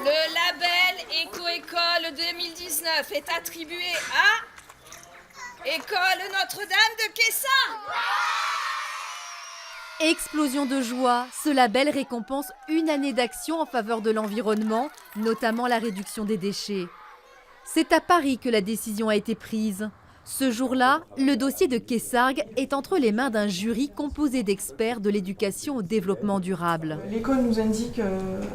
Le label Éco-École 2019 est attribué à École Notre-Dame de Quessant. Explosion de joie, ce label récompense une année d'action en faveur de l'environnement, notamment la réduction des déchets. C'est à Paris que la décision a été prise. Ce jour-là, le dossier de Kessargues est entre les mains d'un jury composé d'experts de l'éducation au développement durable. L'école nous indique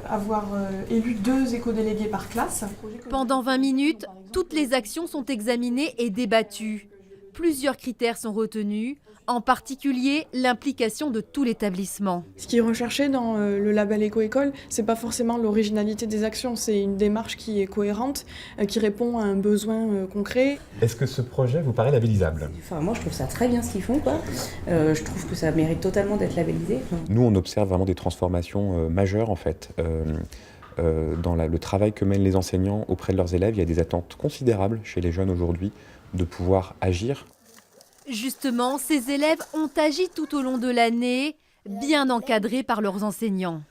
avoir élu 2 éco-délégués par classe. Pendant 20 minutes, toutes les actions sont examinées et débattues. Plusieurs critères sont retenus, en particulier l'implication de tout l'établissement. Ce qui est recherché dans le label Éco-École, c'est pas forcément l'originalité des actions, c'est une démarche qui est cohérente, qui répond à un besoin concret. Est-ce que ce projet vous paraît labellisable ? Enfin, moi, je trouve ça très bien ce qu'ils font, quoi. Je trouve que ça mérite totalement d'être labellisé. Nous, on observe vraiment des transformations majeures, en fait. Dans le travail que mènent les enseignants auprès de leurs élèves, il y a des attentes considérables chez les jeunes aujourd'hui de pouvoir agir. Justement, ces élèves ont agi tout au long de l'année, bien encadrés par leurs enseignants.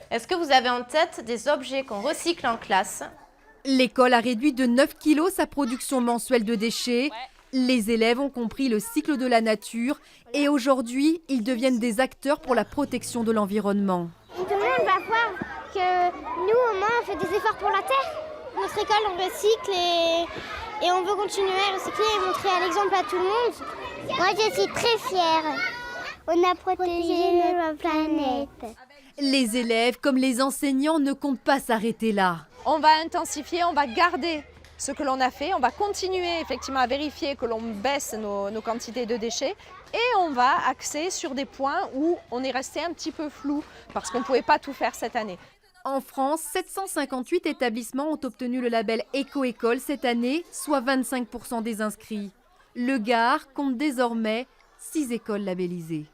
Est-ce que vous avez en tête des objets qu'on recycle en classe? L'école a réduit de 9 kilos sa production mensuelle de déchets. Les élèves ont compris le cycle de la nature et aujourd'hui, ils deviennent des acteurs pour la protection de l'environnement. Tout le monde va voir que nous, au moins, on fait des efforts pour la Terre. Notre école, on recycle et on veut continuer à recycler et montrer à l'exemple à tout le monde. Moi, je suis très fière. On a protégé notre planète. Les élèves, comme les enseignants, ne comptent pas s'arrêter là. On va intensifier, on va garder ce que l'on a fait, on va continuer effectivement à vérifier que l'on baisse nos quantités de déchets et on va axer sur des points où on est resté un petit peu flou parce qu'on ne pouvait pas tout faire cette année. En France, 758 établissements ont obtenu le label Éco-École cette année, soit 25% des inscrits. Le Gard compte désormais 6 écoles labellisées.